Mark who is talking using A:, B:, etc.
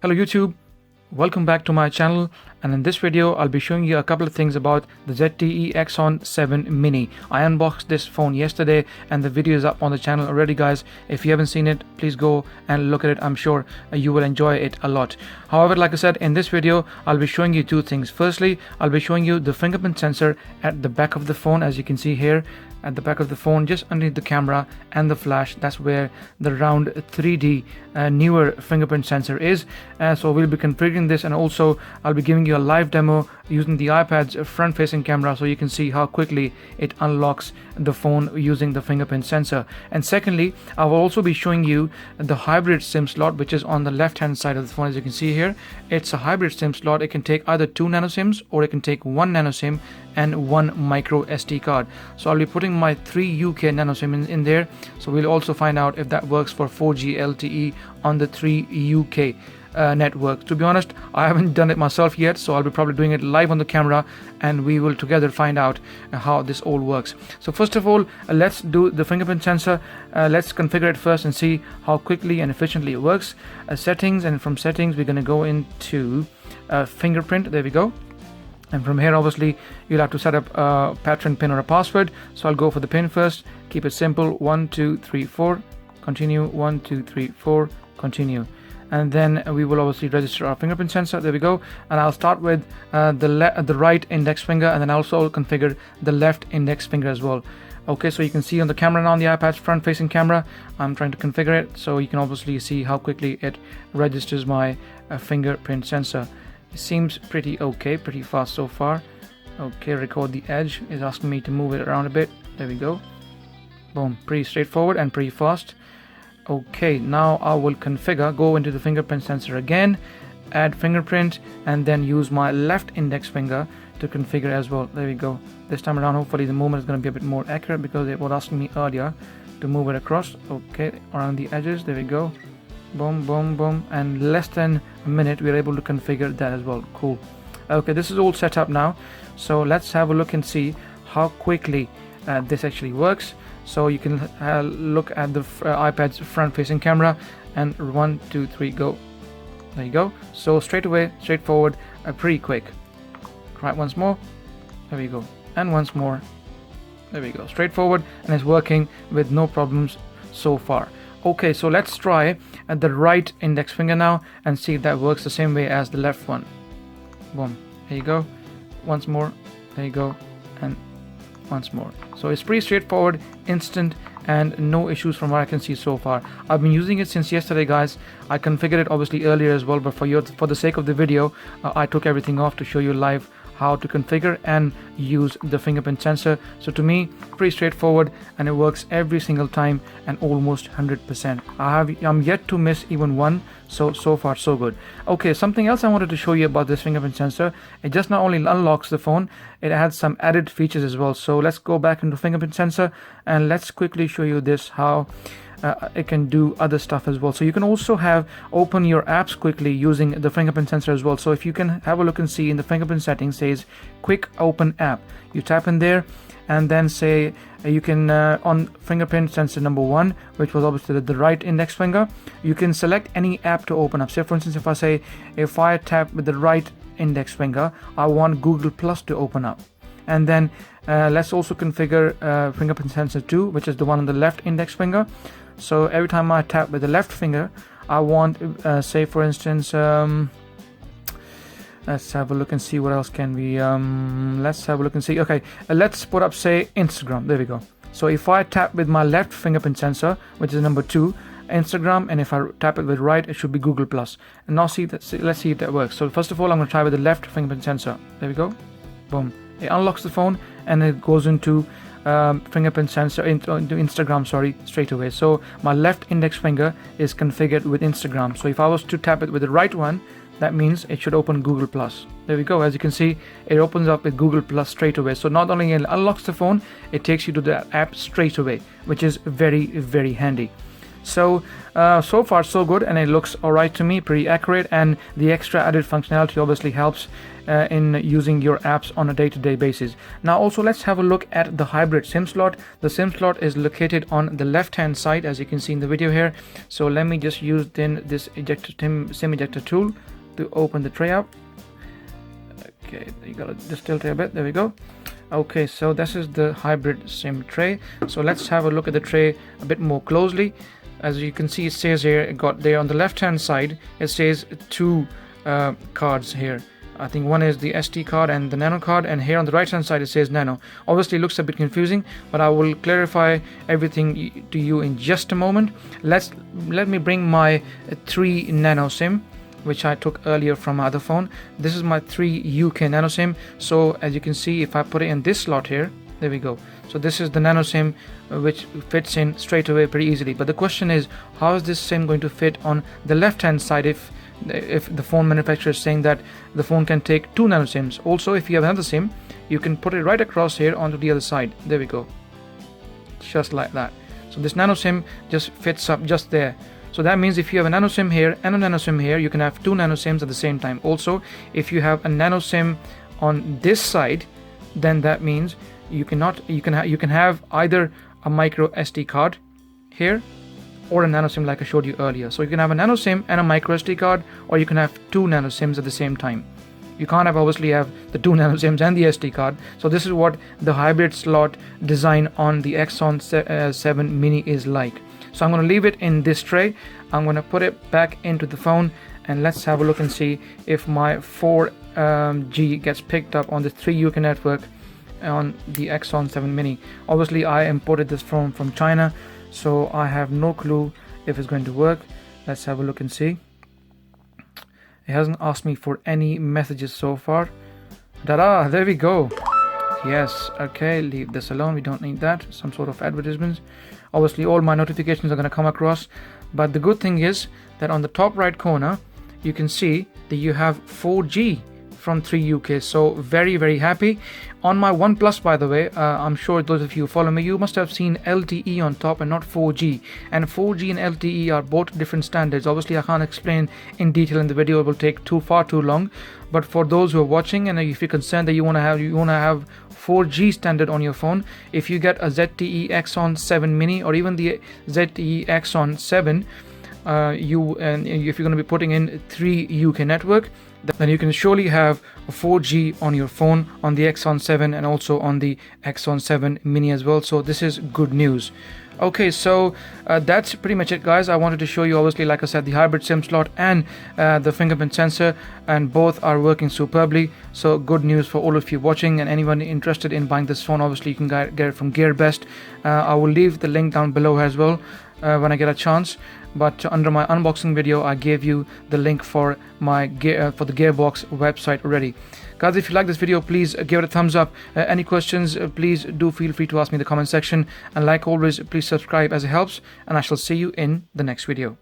A: Hello YouTube, welcome back to my channel, and in this video I'll be showing you a couple of things about the ZTE Axon 7 Mini. I unboxed this phone yesterday and the video is up on the channel already, guys. If you haven't seen it, please go and look at it. I'm sure you will enjoy it a lot. However, like I said, in this video I'll be showing you two things. Firstly, I'll be showing you the fingerprint sensor at the back of the phone, as you can see here at the back of the phone, just underneath the camera and the flash. That's where the round 3D newer fingerprint sensor is. So we'll be configuring this, and also I'll be giving you a live demo using the iPad's front facing camera so you can see how quickly it unlocks the phone using the fingerprint sensor. And secondly, I will also be showing you the hybrid SIM slot, which is on the left hand side of the phone. As you can see here, it's a hybrid SIM slot. It can take either 2 nano SIMs or it can take 1 nano SIM and 1 micro SD card. So I'll be putting my 3 UK nano SIM in there, so we'll also find out if that works for 4G LTE on the 3 UK network. To be honest, I haven't done it myself yet, so I'll be probably doing it live on the camera and we will together find out how this all works. So first of all, let's do the fingerprint sensor. Let's configure it first and see how quickly and efficiently it works. Settings, and from settings we're going to go into fingerprint. There we go. And from here, obviously, you'll have to set up a pattern pin or a password. So I'll go for the pin first. Keep it simple. 1 2 3 4. Continue. 1 2 3 4. Continue. And then we will obviously register our fingerprint sensor. There we go. And I'll start with the right index finger, and then I also configure the left index finger as well. Okay, so you can see on the camera now, on the iPad's front-facing camera, I'm trying to configure it, so you can obviously see how quickly it registers my fingerprint sensor. It seems pretty okay, pretty fast so far. Okay, record the edge. Is asking me to move it around a bit. There we go. Boom, pretty straightforward and pretty fast. Okay, now I will go into the fingerprint sensor again, add fingerprint, and then use my left index finger to configure as well. There we go. This time around, hopefully the movement is going to be a bit more accurate, because it was asking me earlier to move it across. Okay, around the edges. There we go. Boom, boom, boom, and less than a minute we're able to configure that as well. Cool. Okay, this is all set up now, so let's have a look and see how quickly this actually works. So you can look at the iPad's front-facing camera, and 1 2 3 go. There you go. So straight away, straightforward, pretty quick. Try it once more. There we go. And once more. There we go. Straightforward, and it's working with no problems so far. Okay, so let's try the right index finger now and see if that works the same way as the left one. Boom. There you go. Once more. There you go. And once more. So it's pretty straightforward, instant, and no issues from what I can see so far. I've been using it since yesterday, guys. I configured it obviously earlier as well, but for the sake of the video, I took everything off to show you live how to configure and use the fingerprint sensor. So to me, pretty straightforward, and it works every single time and almost 100%. I'm yet to miss even one, so far so good. Okay, something else I wanted to show you about this fingerprint sensor. It just not only unlocks the phone, it adds some added features as well. So let's go back into fingerprint sensor and let's quickly show you this, how it can do other stuff as well. So you can also open your apps quickly using the fingerprint sensor as well. So if you can have a look and see, in the fingerprint settings says quick open app. You tap in there and then say you can on fingerprint sensor number 1, which was obviously the right index finger, you can select any app to open up. Say for instance, if I tap with the right index finger, I want Google Plus to open up. And then let's also configure fingerprint sensor 2, which is the one on the left index finger. So every time I tap with the left finger, I want say for instance, let's have a look and see what else can we let's have a look and see. Okay, let's put up, say, Instagram. There we go. So if I tap with my left fingerprint sensor, which is number 2, Instagram, and if I tap it with right, it should be Google Plus. And now let's see if that works. So first of all, I'm going to try with the left fingerprint sensor. There we go. Boom. It unlocks the phone and it goes into fingerprint sensor into Instagram, straight away. So my left index finger is configured with Instagram. So if I was to tap it with the right one, that means it should open Google Plus. There we go. As you can see, it opens up with Google Plus straight away. So not only it unlocks the phone, it takes you to the app straight away, which is very, very handy. So so far so good, and it looks alright to me, pretty accurate, and the extra added functionality obviously helps in using your apps on a day-to-day basis. Now also let's have a look at the hybrid SIM slot. The SIM slot is located on the left hand side, as you can see in the video here. So let me just use then this SIM ejector tool to open the tray up. Okay, you gotta just tilt it a bit, there we go. Okay, so this is the hybrid SIM tray. So let's have a look at the tray a bit more closely. As you can see, it says here, it got there on the left hand side, it says two cards here. I think one is the SD card and the nano card, and here on the right hand side it says nano. Obviously it looks a bit confusing, but I will clarify everything to you in just a moment. Let me bring my 3 nano SIM, which I took earlier from my other phone. This is my 3 UK nano SIM. So as you can see, if I put it in this slot here, there we go. So this is the nano SIM, which fits in straight away pretty easily. But the question is, how is this SIM going to fit on the left hand side if the phone manufacturer is saying that the phone can take 2 nano SIMs? Also, if you have another SIM, you can put it right across here onto the other side. There we go, just like that. So this nano SIM just fits up just there. So that means if you have a nano SIM here and a nano SIM here, you can have 2 nano SIMs at the same time. Also, if you have a nano SIM on this side, then that means you can have either a micro SD card here or a nano SIM like I showed you earlier. So you can have a nano SIM and a micro SD card, or you can have 2 nano SIMs at the same time. You can't obviously have the 2 nano SIMs and the SD card. So this is what the hybrid slot design on the Axon 7 mini is like. So I'm going to leave it in this tray. I'm going to put it back into the phone, and let's have a look and see if my 4G gets picked up on the 3 UK network on the Axon 7 mini. Obviously I imported this phone from China, so I have no clue if it's going to work. Let's have a look and see. It hasn't asked me for any messages so far. Ta-da, there we go. Yes, okay, leave this alone, we don't need that. Some sort of advertisements. Obviously all my notifications are going to come across, but the good thing is that on the top right corner you can see that you have 4G from 3 UK. So very happy. On my OnePlus, by the way, I'm sure those of you who follow me, you must have seen LTE on top and not 4G. And 4G and LTE are both different standards. Obviously I can't explain in detail in the video, it will take far too long. But for those who are watching, and if you're concerned that you want to have 4G standard on your phone, if you get a ZTE Axon 7 mini or even the ZTE Axon 7, if you're going to be putting in 3 UK network, then you can surely have a 4G on your phone on the Axon 7 and also on the Axon 7 mini as well. So this is good news. Okay, so that's pretty much it, guys. I wanted to show you, obviously, like I said, the hybrid SIM slot and the fingerprint sensor, and both are working superbly. So good news for all of you watching, and anyone interested in buying this phone, obviously you can get it from Gearbest. I will leave the link down below as well when I get a chance. But under my unboxing video, I gave you the link for my for the Gearbox website already. Guys, if you like this video, please give it a thumbs up. Any questions, please do feel free to ask me in the comment section. And like always, please subscribe as it helps. And I shall see you in the next video.